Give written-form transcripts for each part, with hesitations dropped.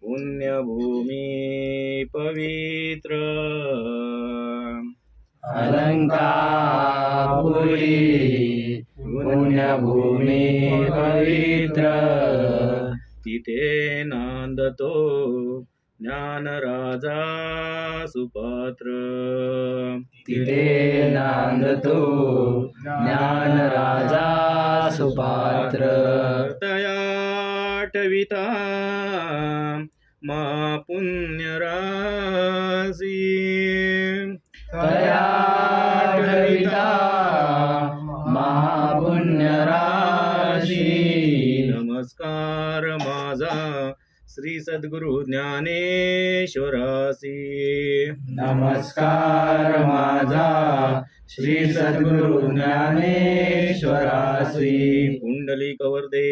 पुण्यभूमी पवित्र अलंकापुरी पुण्यभूमी पवित्र तिथे नांदतो ज्ञानराजा सुपात्र तिथे नांदतो ज्ञानराजा सुपात्र तया आठविता महापुण्यराशी तया आठविता महापुण्यराशी नमस्कार माझा श्री सद्गुरु ज्ञानेश्वरासी नमस्कार माझा श्री सद्गुरु ज्ञानेश्वरासी पुंडलिक वरदे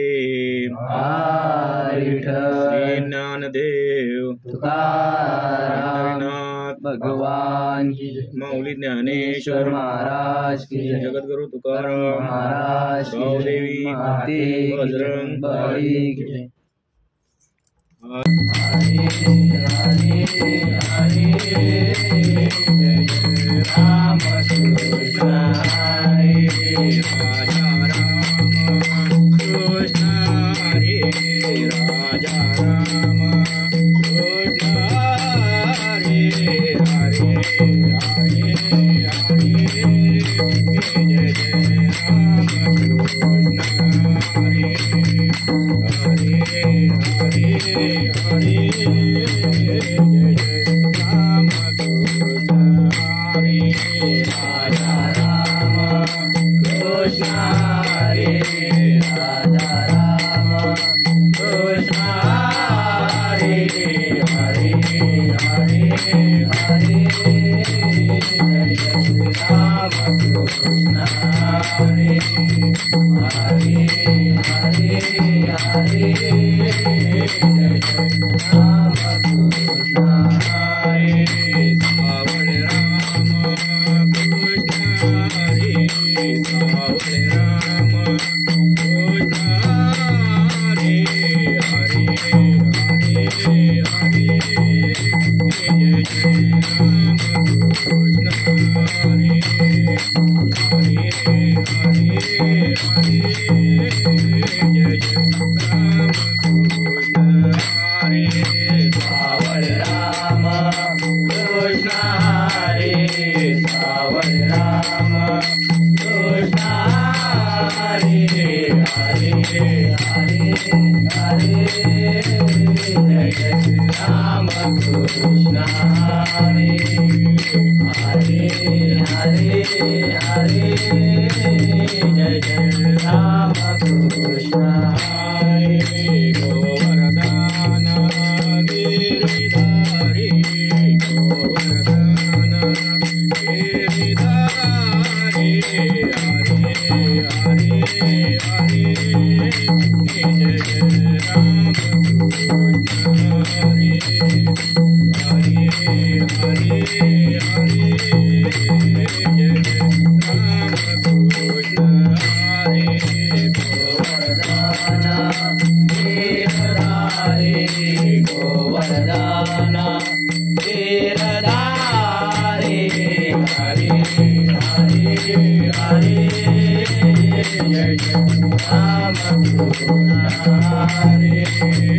विठ्ठल श्री ज्ञानदेव तुकाराम भगवान की जय। माऊली ज्ञानेश्वर महाराज की जय। जगद्गुरु तुकाराम महाराज की जय। गावदेवी माते की जय। बजरंग बली की जय। हरे हरे हरे राम कृष्ण हरे राजा राम कृष्ण हरे राजा राम कृष्ण हरे हरे हरे हरे जय जय राम कृष्ण हरे हरे हरे हरे जय जय राम कृष्ण हरे राजा राम कृष्ण हरे राजा राम कृष्ण हरे हरे हरे हरे जय राम कृष्ण हरे हरे हरे हरे जय राम कृष्ण हरे सावळ राम कृष्ण हरे सावळ राम कृष्ण हरे हरे हरे हरे जय जय राम कृष्ण हरे हरे हरे हरे जय जय राम कृष्ण हरे सावळ राम कृष्ण हरे सावळ राम कृष्ण हरे हरे हरे हरे जय जय राम कृष्ण हरे हरे हरे हरे जय जय राम कृष्ण हरे गोवर्धन गिरिधारी गोवर्धन गिरिधारी हरे हरे हरे जय जय राम कृष्ण हरे हरे हरे हरे जय जय राम कृष्ण हरे गोवर्धन गिरधारी गोवर्धन गिरधारी हरे हरे हरे जय जय राम कृष्ण हरे हरे हरे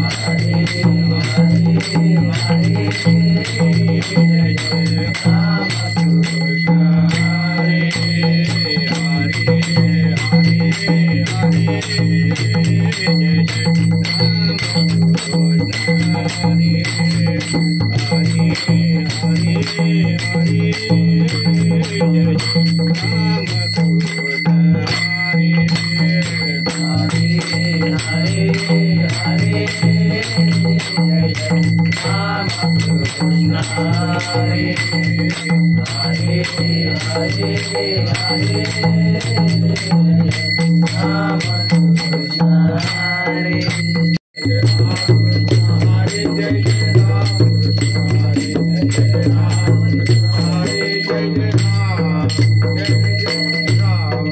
हरे जय जय राम कृष्ण हरे हरे हरे हरे जय जय राम कृष्ण हरे हरे हरे हरे जय जय राम कृष्ण हरे हरे हरे हरे जय जय राम कृष्ण हरे हरे हरे हरे राम कृष्ण हरे जय राम कृष्ण हरे जय जय राम कृष्ण हरे जय राम कृष्ण हरे जय जय राम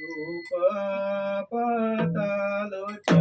रूप पतालोचन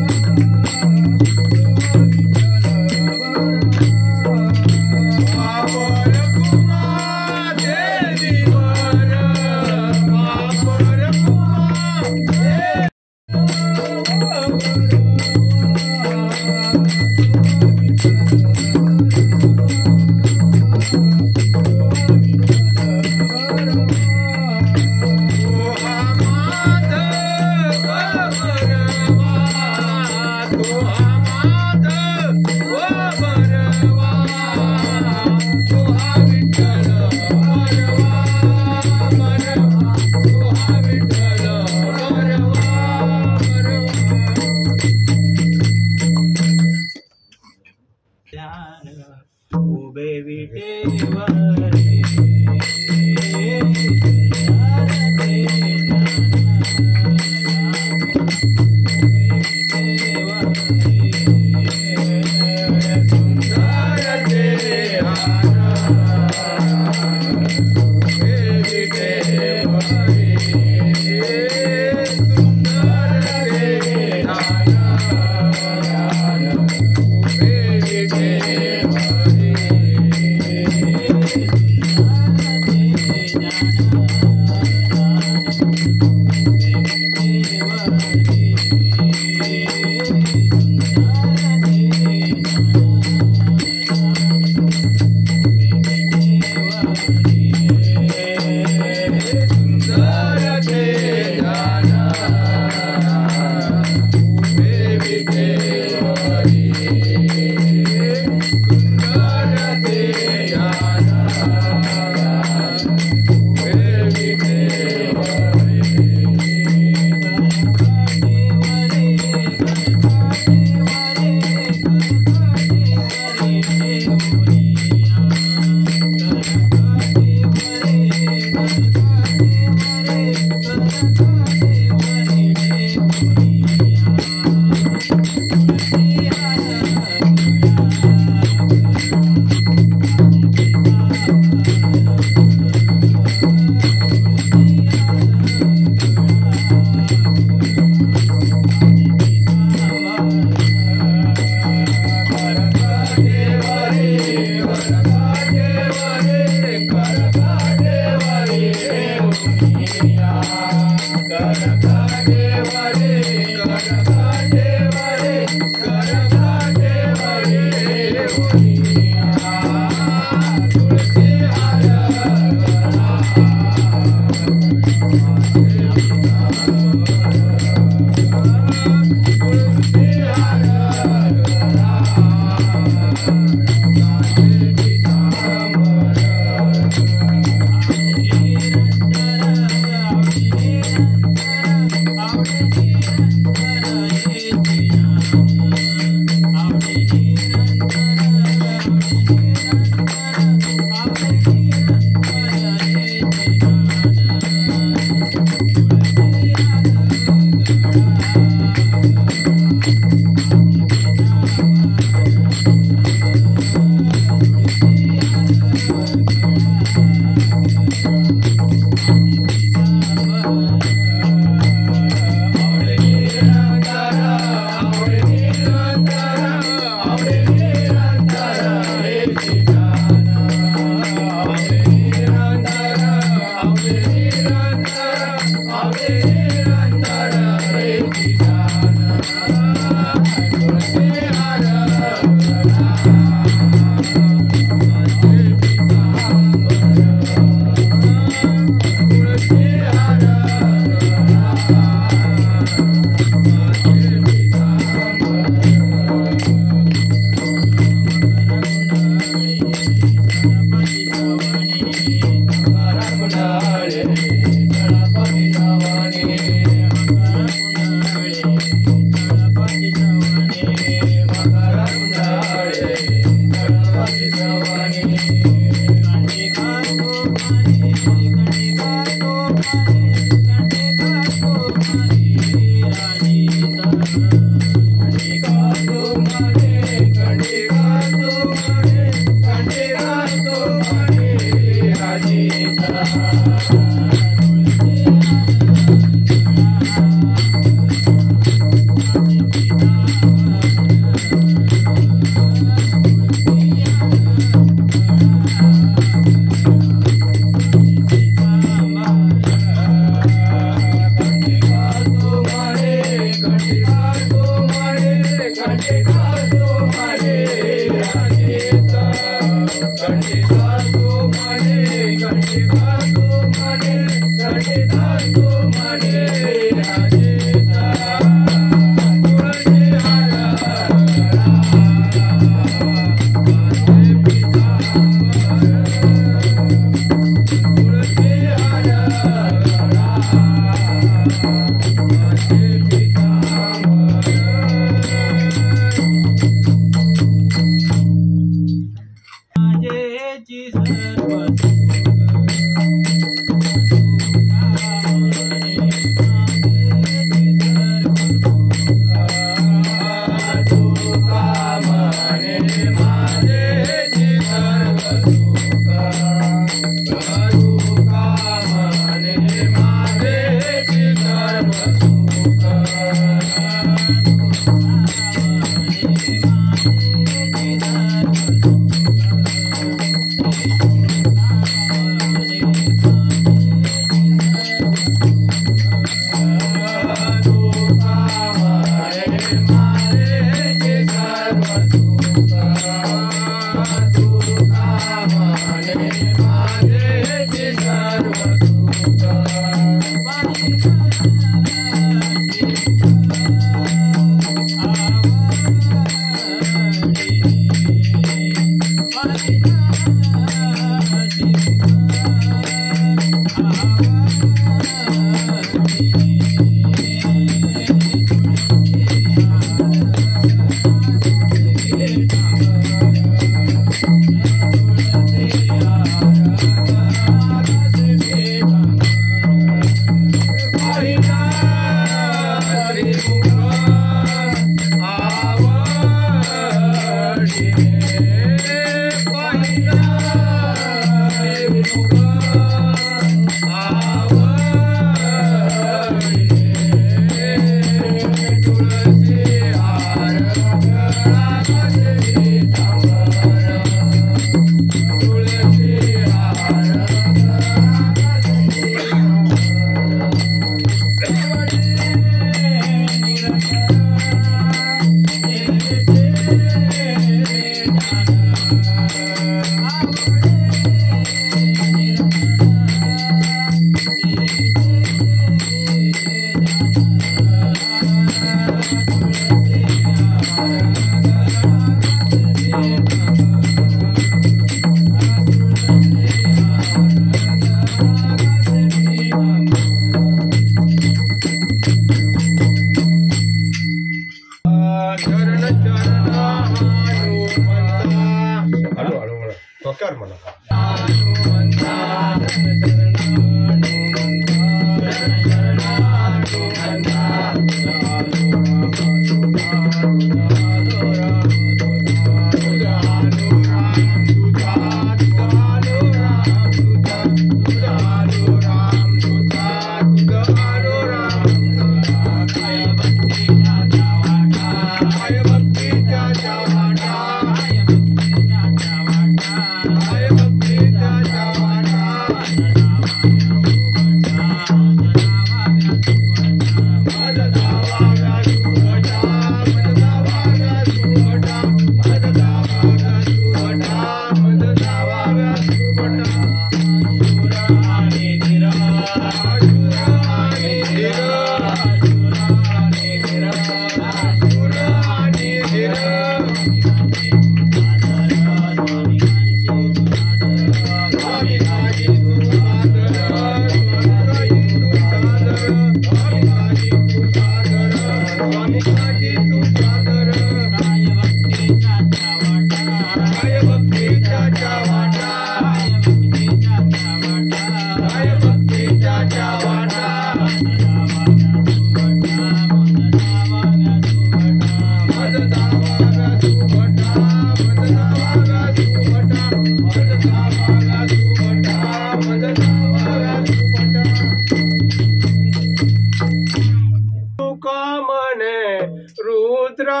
रुद्रा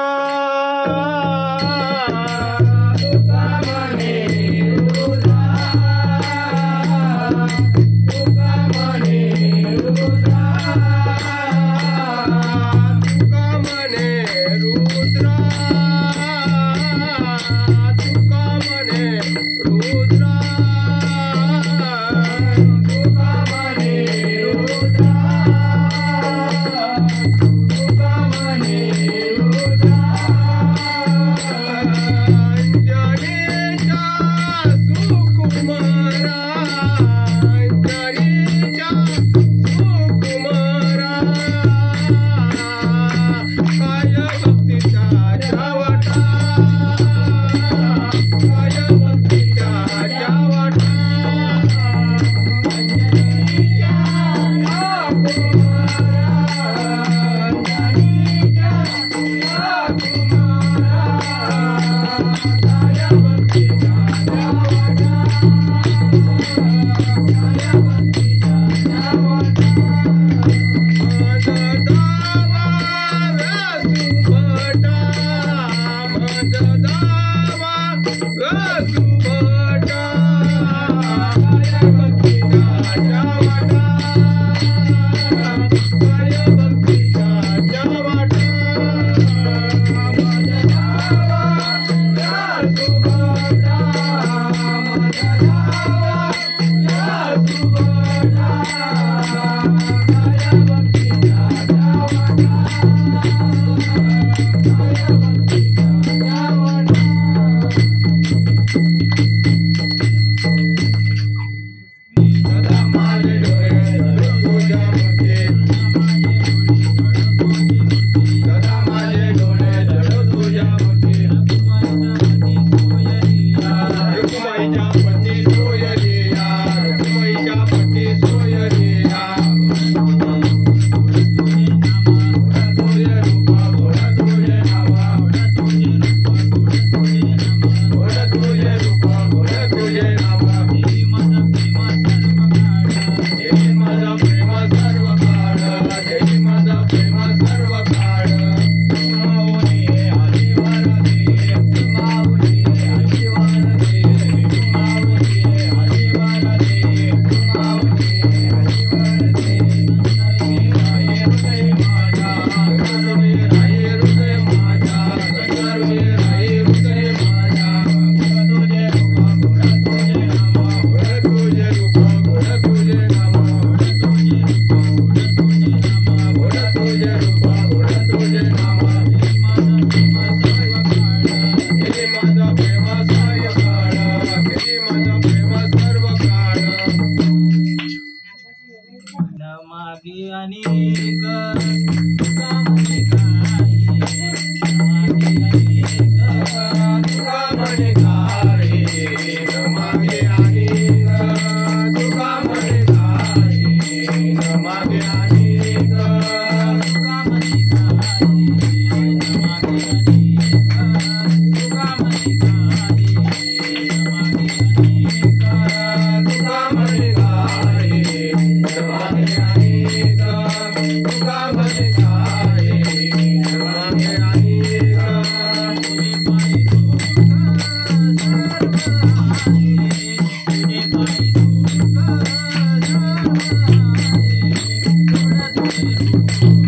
तुझे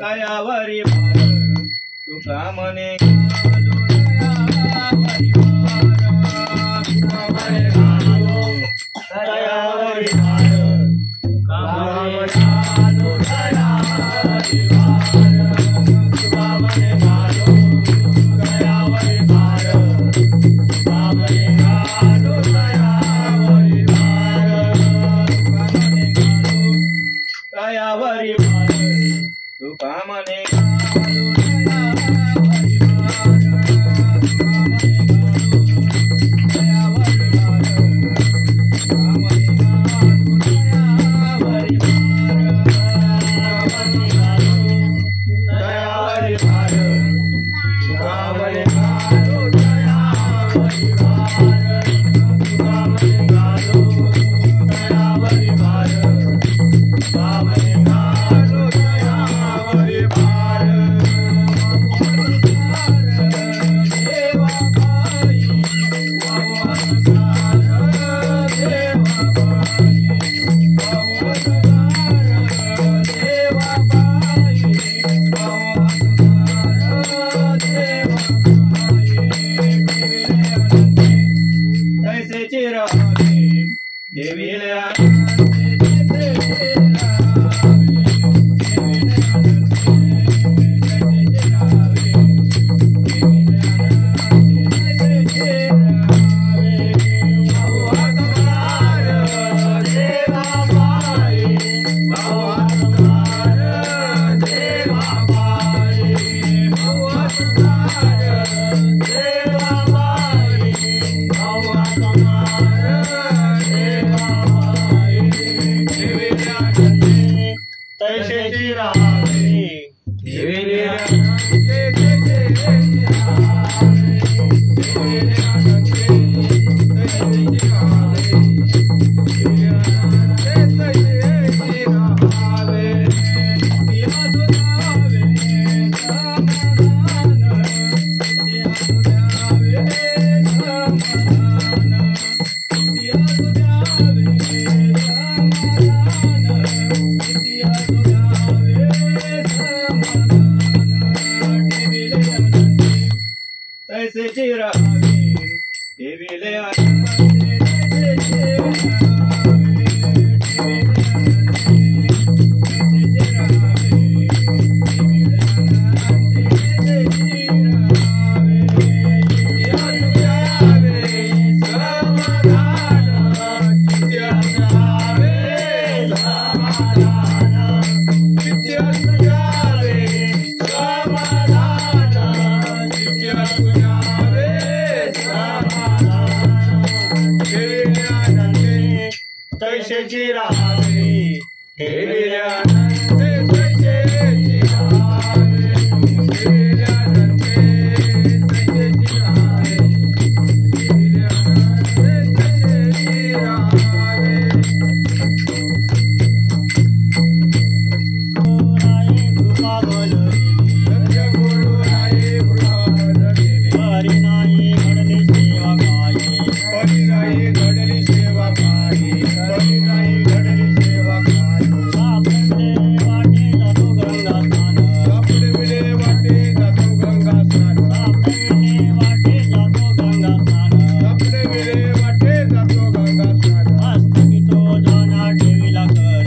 दयावरी भार तुका मने घालू दयावरी भार तुका मने घालू दयावरी भार तुका मने घालू दयावरी भार तुका मने घालू दयावरी भार तुका मने घालू दयावरी भार तुका मने घालू दयावरी भार तुका मने घालू दयावरी भार तैसेची राहावे ठेविले आनंदे तैसेची राहावे ठेविले आनंदे तैसेची राहावे ठेविले आनंदे तैसेची राहावे चित्ती असावे समाधान चित्ती असावे समाधान चित्ती असावे समाधान ठेविले आनंदे तैसेची राहावे ठेविले आनंदे तैसेची राहावे ठेविले आनंदे तैसेची राहावे ठेविले आनंदे तैसेची राहावे सद्गुरु राये कृपा बोलविली हरी नाही घडली सेवा काही हरी नाही घडली सेवा काही हरी नाही घडली सेवा काही सापडे वाटे जातो गंगा स्नान सापडे वाटे जातो गंगा स्नान सापडे वाटे जातो गंगा स्नान मस्तकी तो जाना ठेविला कर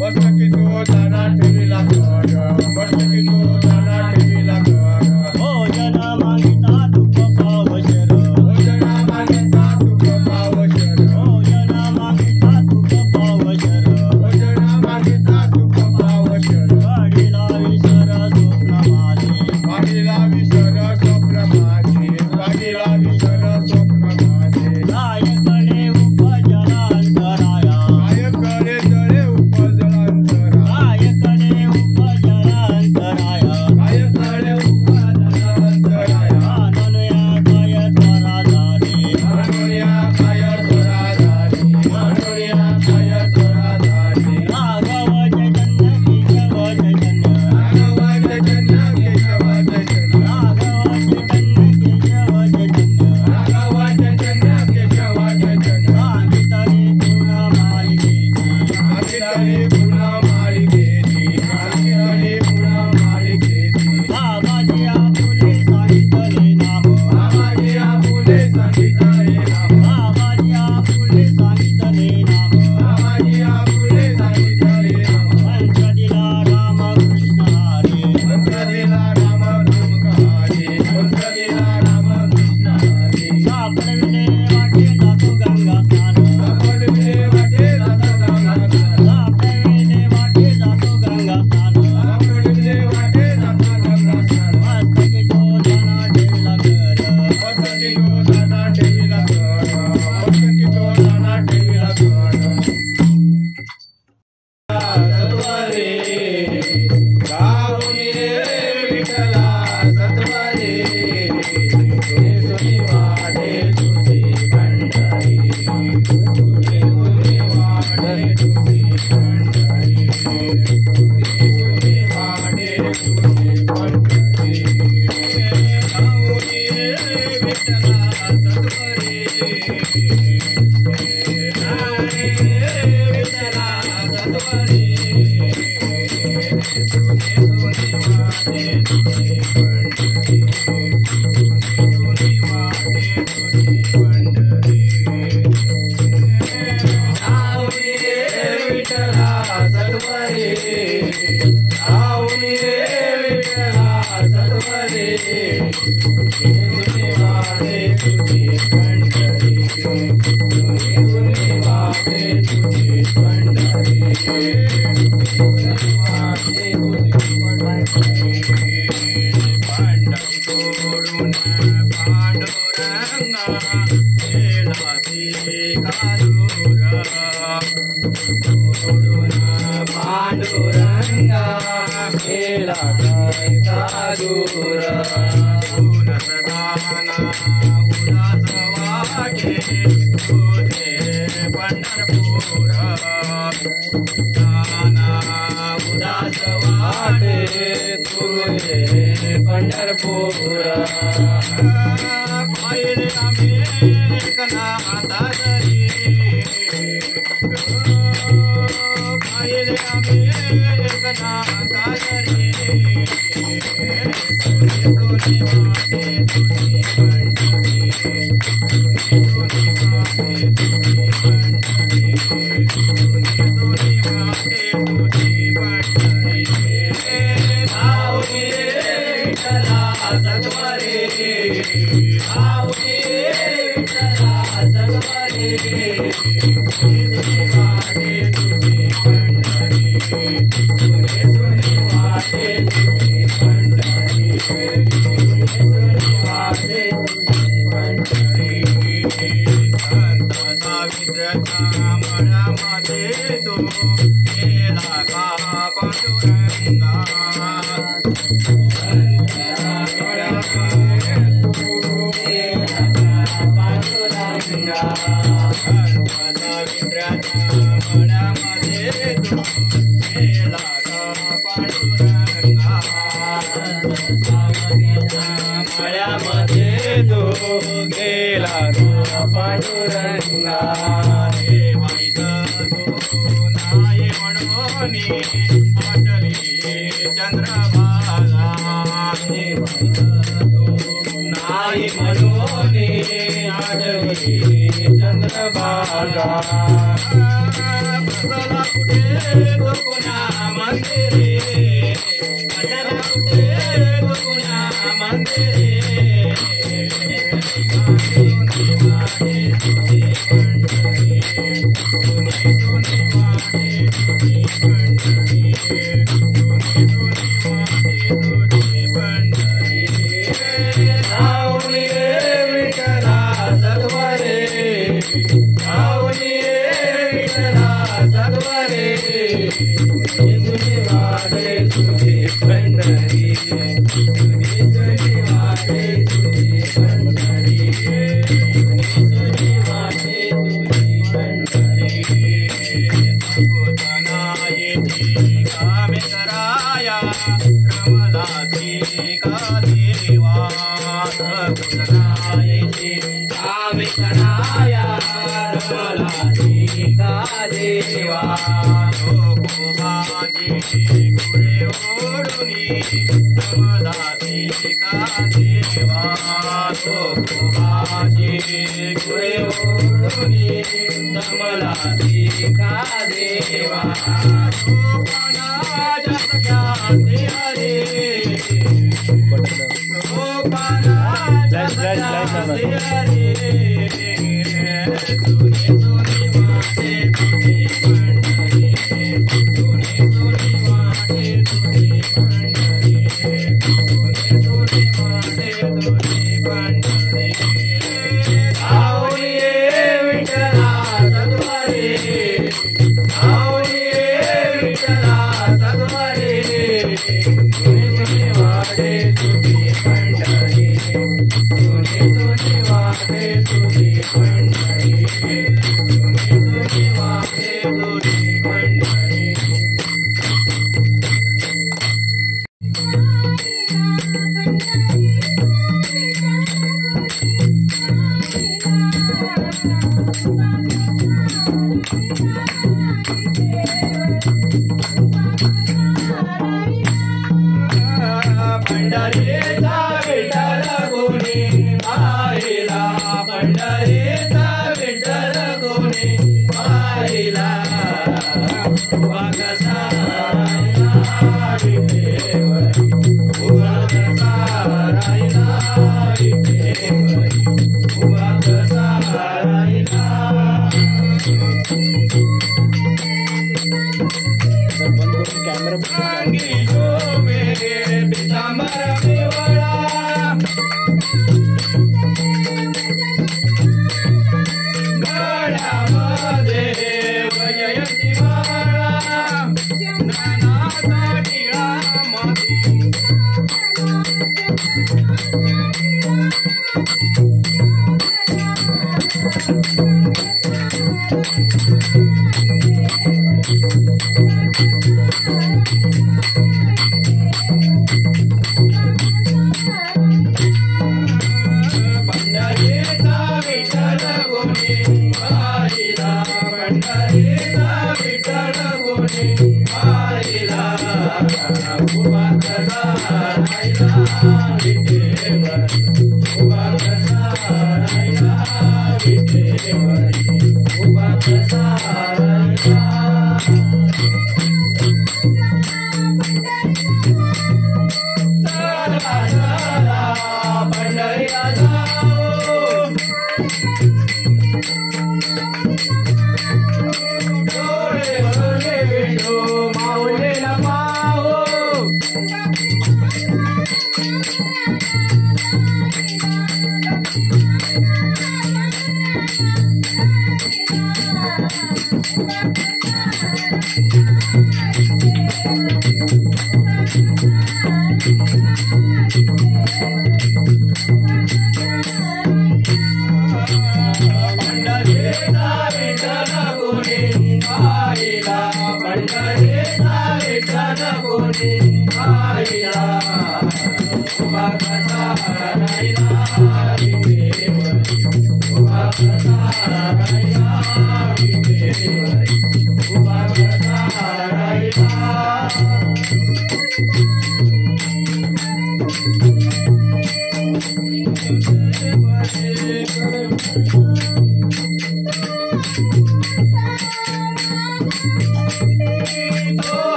मस्तकी तो जाना ठेविला कर मस्तकी तो जाना ठेविला कर भोजन मागिता तुप पावशर भोजन मागिता तुप पावशर भोजन मागिता तुप पावशर भोजन मागिता तुप पावशर वाडीला विसर स्वप्न माझे वाडीला विसर स्वप्न माझे वाडीला विसर स्वप्न माझे गायकडे उपजला अंतराया गायकडे जळे उपजला अंतराया गायकडे उपजला अंतराया गायकडे उपजला अंतराया अनुया काय त्वरा झाली अनुया काय त्वरा झाली अनुया काय त्वरा झाली राघव जन केशव जन राघव जन केशव जन राघव जन केशव जन राघव जन केशव जन सांगितले पुन्हा मालिकेची सांगितले पुन्हा मालिकेची सांगितले पुन्हा मालिकेची बाबाजी आपुले सांगितले नाम बाबाजी आपुले सांगितले नाम बाबाजी आपुले सांगितले नाम बाबाजी आपुले सांगितले नाम मंत्र दिला रामकृष्ण हरी मंत्र दिला रामकृष्ण हरी मंत्र दिला रामकृष्ण हरी सापडविले वाटे जातो गंगा स्नान सापडविले वाटे जातो गंगा स्नान सापडविले वाटे जातो गंगा स्नान सापडविले वाटे जातो गंगा स्नान मस्तकी तो जाना ठेविला कर मस्तकी तो जाना ठेविला कर मस्तकी तो जाना ठेविला कर सत्वरे गाऊनी रे विठ्ठला सत्वरे सुनी वाटे तुझी पंढरी सुनी वाटे तुझी पंढरी सुनी वाटे तुझी पंढरी गाऊनी रे विठ्ठला सत्वरे विठ्ठला सत्वरे पांडुरंगा केला काय दूर ऊन सदाना उदास वाटे तुझे पंढरपूर नाना उदास वाटे तुझे पंढरपूर पाहिले आम्ही कनाता दरी पाहिले आम्ही कनाता दरी तुझे वाटे तुझी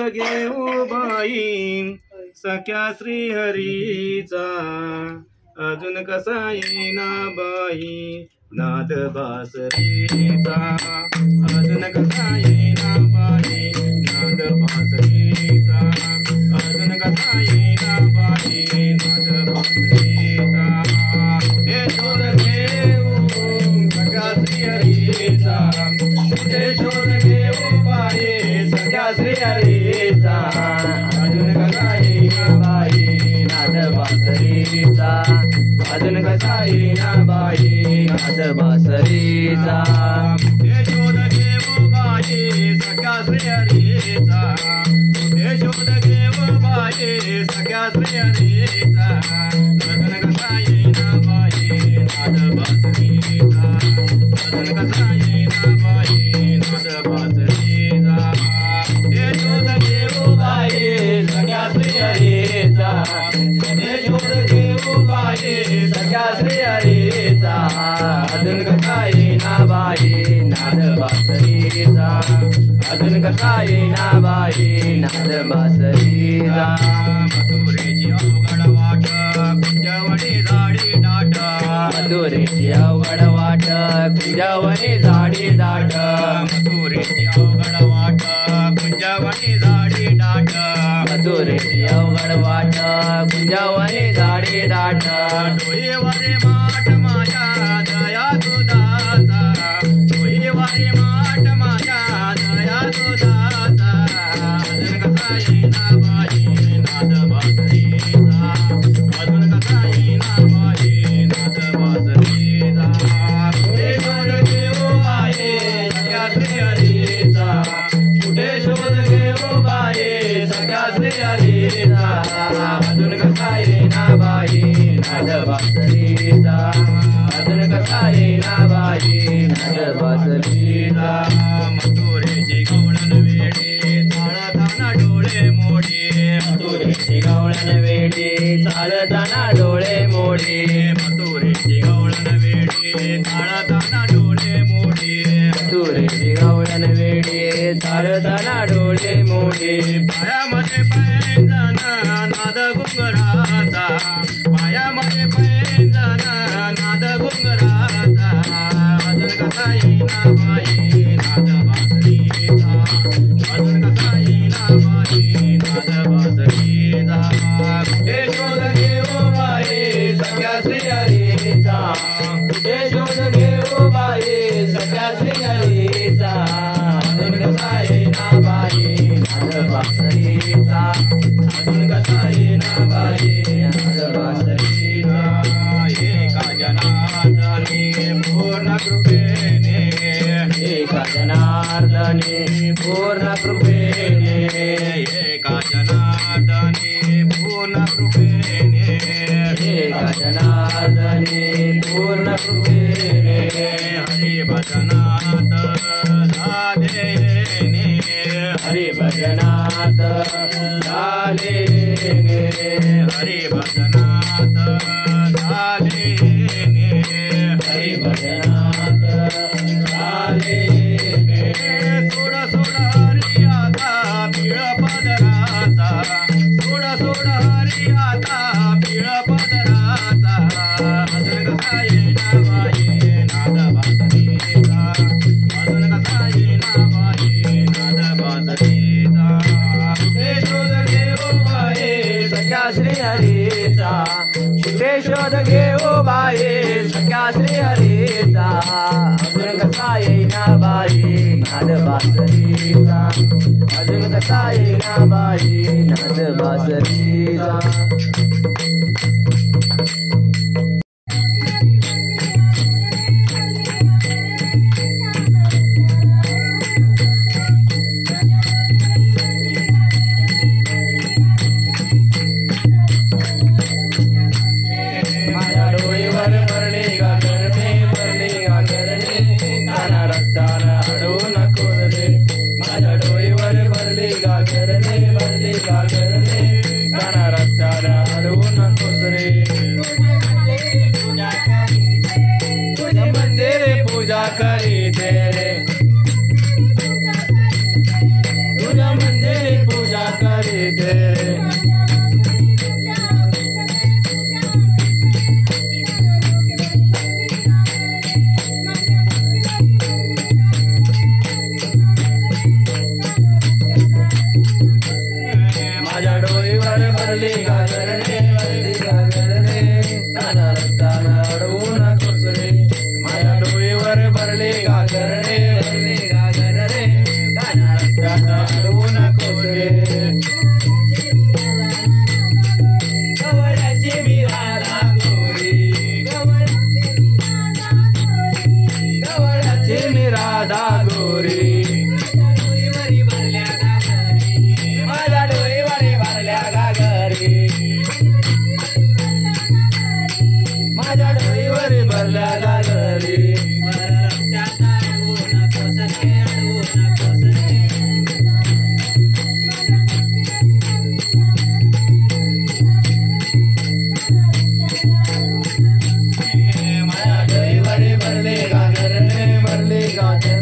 घेऊ बाई सख्या श्रीहरीचा अजून कसा येईना बाई नाद बासरीचा अजून कसा येईना बाई नाद बासरीचा अजून कसा येईना बाई नाद बासरीचा हे शोध घेऊ सख्या श्रीहरीचा हे शोध घेऊ बाई सख्या श्रीहरीचा अजून कसा येईना बाई नाद बासरीचा अजून कसा येईना बाई नाद बासरीचा हे शोध घेऊ बाई सख्या श्रीहरीचा हे शोध घेऊ बाई सख्या श्रीहरीचा अजून कसा येईना बाई नाद बासरीचा अजून कसा येईना बाई नाद बासरीचा हे शोध घेऊ बाई सख्या श्रीहरीचा हे शोध घेऊ बाई सख्या श्रीहरीचा अजून कसा येईना बाई नाद बासरीचा अजून कसा येईना बाई नाद बासरीचा मथुरेची अवघड वाट कुंजवणी झाडी दाट मथुरेची अवघड वाट कुंजवणी झाडी दाट मथुरेची अवघड वाट कुंजवणी झाडी दाट मथुरेची अवघड वाट कुंजवणी झाडी दाट डोईवरे माठ माझ्या दया तुदाचा डोईवरे माठ माझ्या दया तुदाचा अजून कसा येईना बाई नाद बासरीचा अजून कसा येईना बाई नाद बासरीचा कुठे शोध घेऊ बाई सख्या श्रीहरीचा कुठे शोध घेऊ बाई सख्या श्रीहरीचा अजून कसा येईना बाई नाद बासरीचा अजून कसा येईना बाई नाद बासरीचा मथुरेची गवळण वेडी चालताना डोळे मोडी मथुरेची गवळण वेडी चालताना डोळे मोडी मथुरेची गवळण वेडी चालताना डोळे मोडी मथुरेची गवळण वेडी चालताना डोळे मोडी पायामध्ये पैंजण नाद घुंगराचा पायामध्ये पैंजण नाद घुंगराचा अजून कसा येईना बाई नाद बासरीचा अजून कसा येईना बाई नाद बासरीचा कुठे शोध घेऊ बाई सख्या श्रीहरीचा कुठे शोध घेऊ बाई सख्या श्रीहरीचा अजून कसा येईना बाई नाद बासरीचा अजून कसा येईना बाई नाद बासरीचा पूर्ण कृपेने एका जनार्दने पूर्ण कृपेने एका जनार्दने पूर्ण कृपेने एका जनार्दने पूर्ण कृपेने हरि भजनात झालेने हरि भजनात झालेने हरि भजनात झालेने हरि भजनात झालेने सोड सोड हरी आता पिळ पदराचा सोड सोड हरी आता पिळ पदराचा अजून कसा येईना बाई नाद बासरीचा अजून कसा येईना बाई नाद बासरीचा ते शोध घेऊ बाई सख्या श्री हरीचा कुठे शोध घेऊ बाई सख्या श्री हरीचा अजून कसा येईना बाई नाद बासरीचा अजून कसा येईना बाई नाद बासरीचा माझ्या डोईवर भरले गागरने भरले गागरने काना रस्त्याला अडवू नको रे माझ्या डोईवर भरले गागरने काना रस्त्याला अडवू नको रे तुझ्या मंदिरे पूजा करीते रे तुझ्या मंदिरे पूजा करीते रे माझ्या डोईवर भरली गागरने काना रस्त्याला अडवू नकोस रे माझ्या डोईवर भरली गागरने काना रस्त्याला अडवू नकोस रे गवळ्याची मी राधा गोरी गवळ्याची मी राधा गोरी माझ्या डोईवर भरल्या गागरी माझ्या डोईवर भरल्या गागरी माझ्या डोईवर भरले गागरने